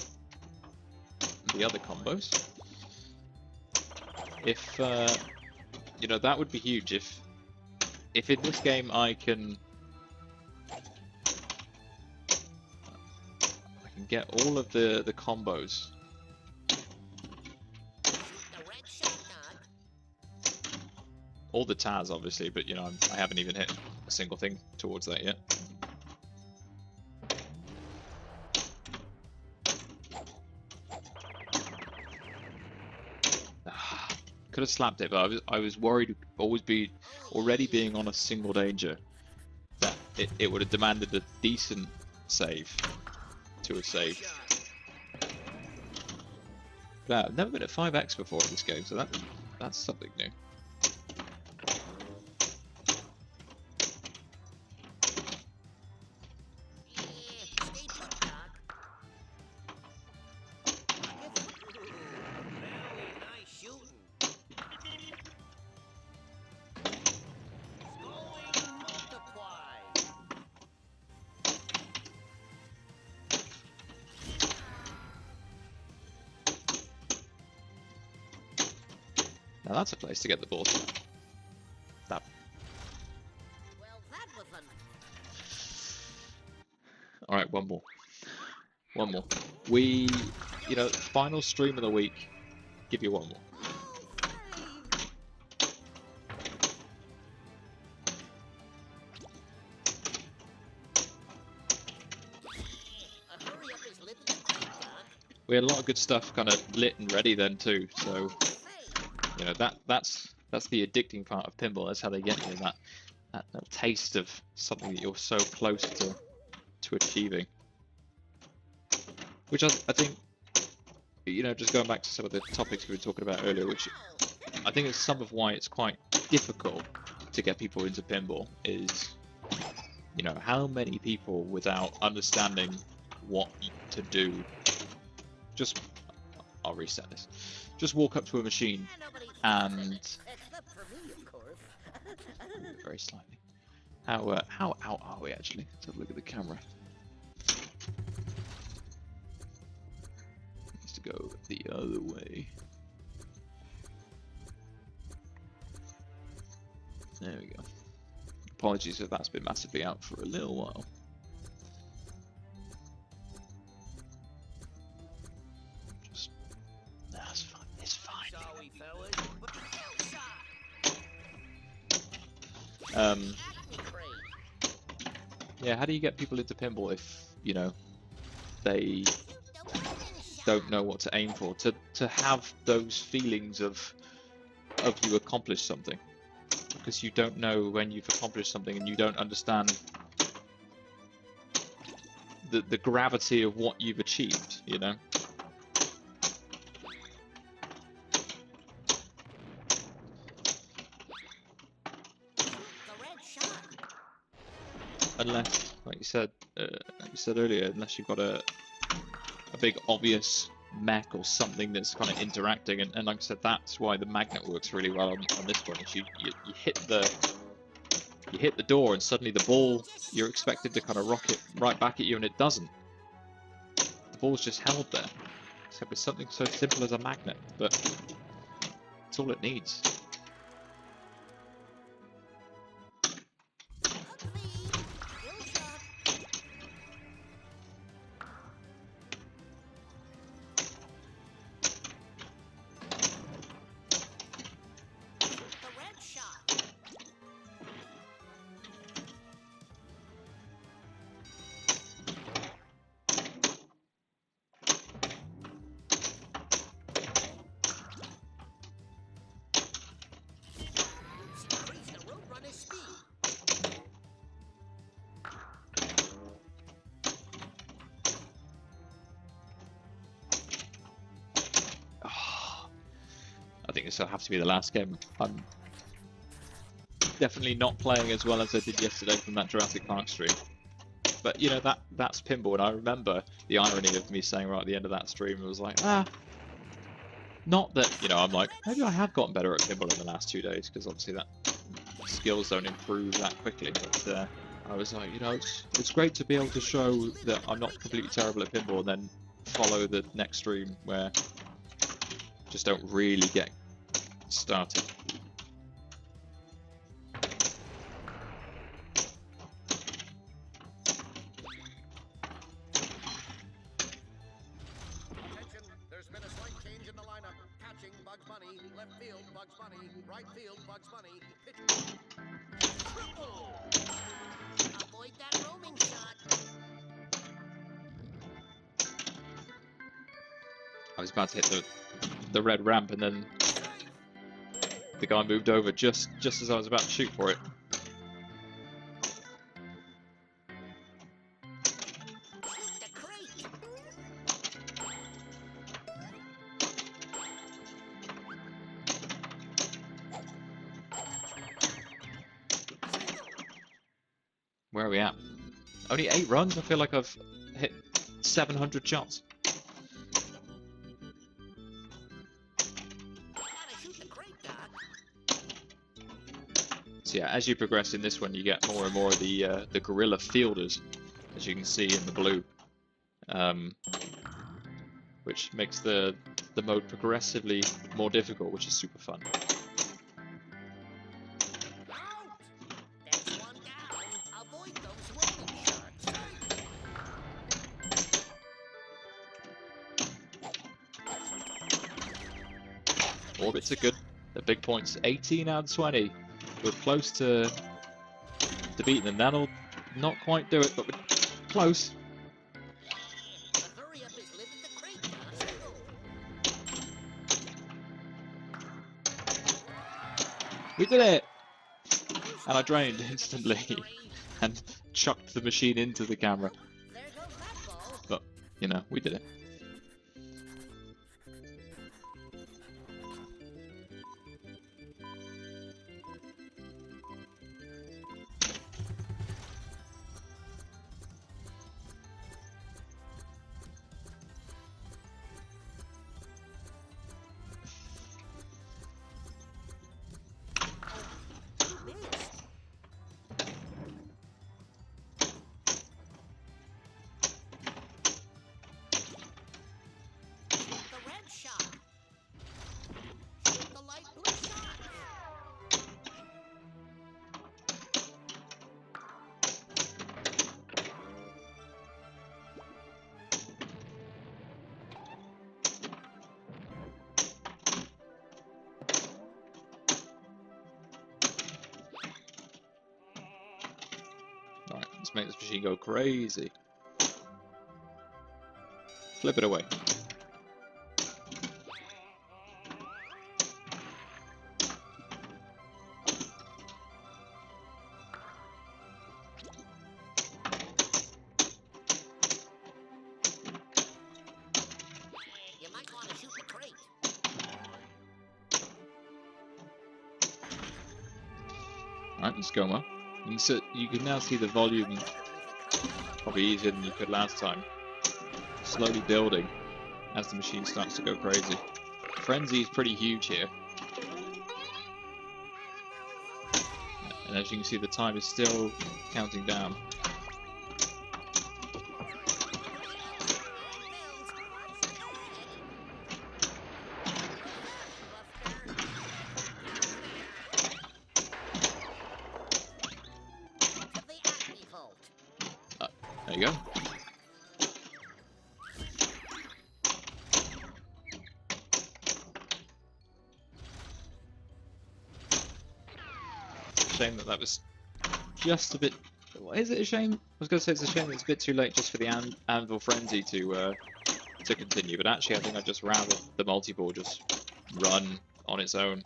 other combos. If you know, that would be huge if in this game I can get all of the combos. All the Taz, obviously, but you know, I haven't even hit a single thing towards that yet. Could have slapped it, but I was worried, already being on a single danger, that it would have demanded a decent save to have saved. But I've never been at 5x before in this game, so that's something new. Now that's a place to get the ball to. That. Well, that was All right, one more. One more. We, you know, final stream of the week. Give you one more. We had a lot of good stuff kind of lit and ready then too, so you know, that's the addicting part of pinball. That's how they get you, that taste of something that you're so close to achieving. Which I think, you know, just going back to some of the topics we were talking about earlier, which I think is some of why it's quite difficult to get people into pinball, is, you know, how many people without understanding what to do, just, I'll reset this, just walk up to a machine and very slightly. How out are we actually? Let's have a look at the camera. Needs to go the other way. There we go. Apologies if that's been massively out for a little while. Just, that's fine. It's fine. Yeah, how do you get people into pinball if, you know, they don't know what to aim for? To have those feelings of you accomplished something, because you don't know when you've accomplished something and you don't understand the gravity of what you've achieved, you know? Unless, like you said earlier, unless you've got a big obvious mech or something that's kind of interacting, and like I said, that's why the magnet works really well on this one. Is you hit the door and suddenly the ball, you're expected to kind of rocket right back at you, and it doesn't. The ball's just held there. Except with something so simple as a magnet, but it's all it needs. this will have to be the last game. I'm definitely not playing as well as I did yesterday from that Jurassic Park stream. But you know, that's pinball, and I remember the irony of me saying right at the end of that stream, it was like, not that, you know, I'm like, maybe I have gotten better at pinball in the last 2 days, because obviously that skills don't improve that quickly, but I was like, you know, it's great to be able to show that I'm not completely terrible at pinball, and then follow the next stream where just don't really get started. There's been a slight change in the lineup. Catching Bugs Bunny, left field Bugs Bunny, right field Bugs Bunny, pitch. Triple! Avoid that roaming shot. I was about to hit the red ramp, and then the guy moved over just as I was about to shoot for it. Where are we at? Only 8 runs? I feel like I've hit 700 shots. So yeah, as you progress in this one, you get more and more of the gorilla fielders, as you can see in the blue, which makes the mode progressively more difficult, which is super fun. Orbits are good. The big points, 18 out of 20. We're close to beating them. That'll not quite do it, but we're close. We did it! And I drained instantly and chucked the machine into the camera. But, you know, we did it. Alright, let's make this machine go crazy. Flip it away. You might want to shoot the crate. Alright, let's go well. You can now see the volume probably easier than you could last time. Slowly building as the machine starts to go crazy. Frenzy is pretty huge here. And as you can see, the time is still counting down. There you go. Shame that was just a bit. Is it a shame? I was going to say it's a shame that it's a bit too late just for the Anvil Frenzy to continue, but actually I think I'd just rather the multi-ball just run on its own.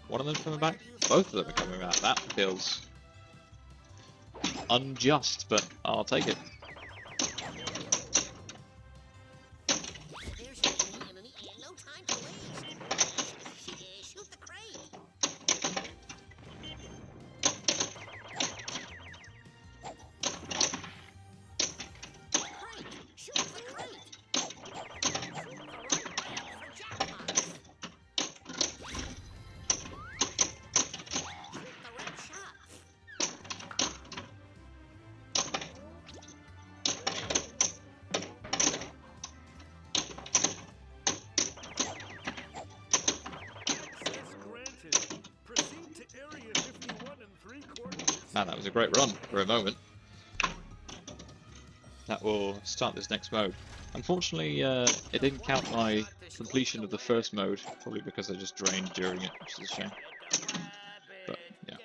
One of them coming back? Both of them are coming back. That feels unjust, but I'll take it. Man, that was a great run for a moment. That will start this next mode. Unfortunately, it didn't count my completion of the first mode, probably because I just drained during it, which is a shame. But, yeah.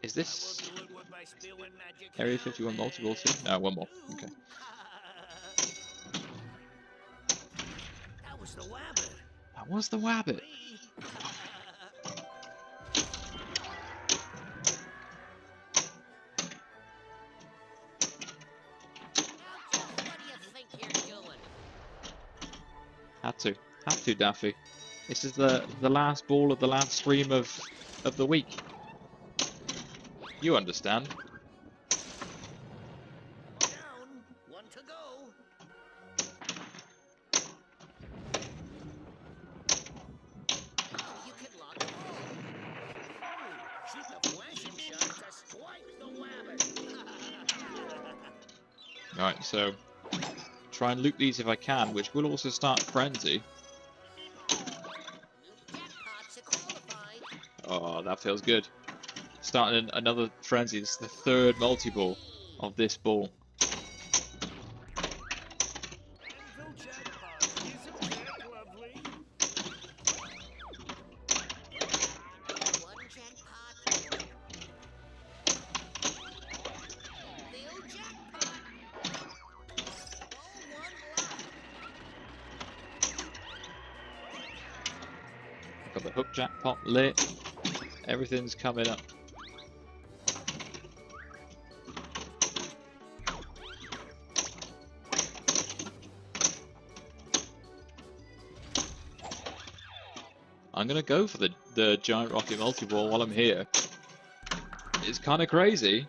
Is this Area 51 multiple too? No, one more. Okay. That was the wabbit. That was the wabbit. Had to, Daffy. This is the last ball of the last stream of the week. You understand. Down, one to go. Oh, you can lock the ball. Shoot the flashing shot to strike the wabbit. Alright, so try and loot these if I can, which will also start Frenzy. Oh, that feels good. Starting another Frenzy. This is the third multi-ball of this ball. Got the hook jackpot lit. Everything's coming up. I'm gonna go for the giant rocket multi-ball while I'm here. It's kind of crazy.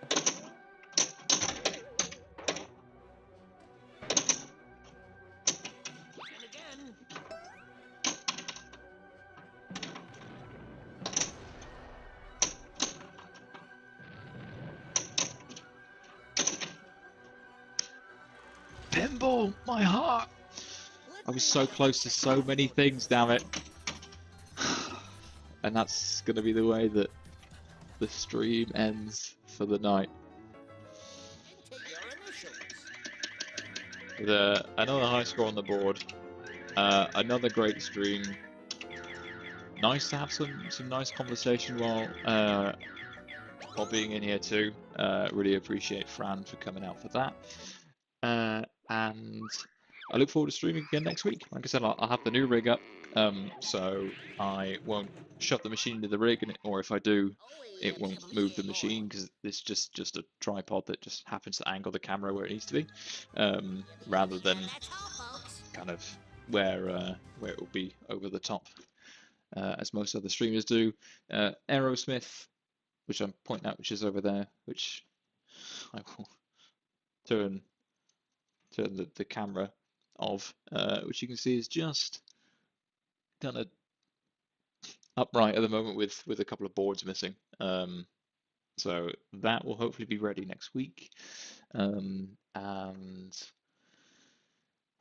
Pinball, my heart. I was so close to so many things, damn it. And that's going to be the way that the stream ends for the night. Another high score on the board. Another great stream. Nice to have some nice conversation while being in here too. Really appreciate Fran for coming out for that. And I look forward to streaming again next week. Like I said, I'll have the new rig up, so I won't shove the machine into the rig, or if I do, it won't move the machine because it's just a tripod that just happens to angle the camera where it needs to be, rather than kind of where it will be over the top, as most other streamers do. Aerosmith, which I'm pointing out, which is over there, which I will turn the camera of, which you can see is just kind of upright at the moment with a couple of boards missing. So that will hopefully be ready next week, and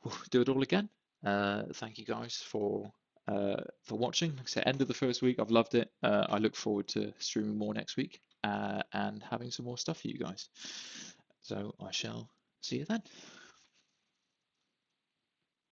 we'll do it all again. Thank you guys for watching. Like I said, end of the first week. I've loved it. I look forward to streaming more next week and having some more stuff for you guys. So I shall see you then.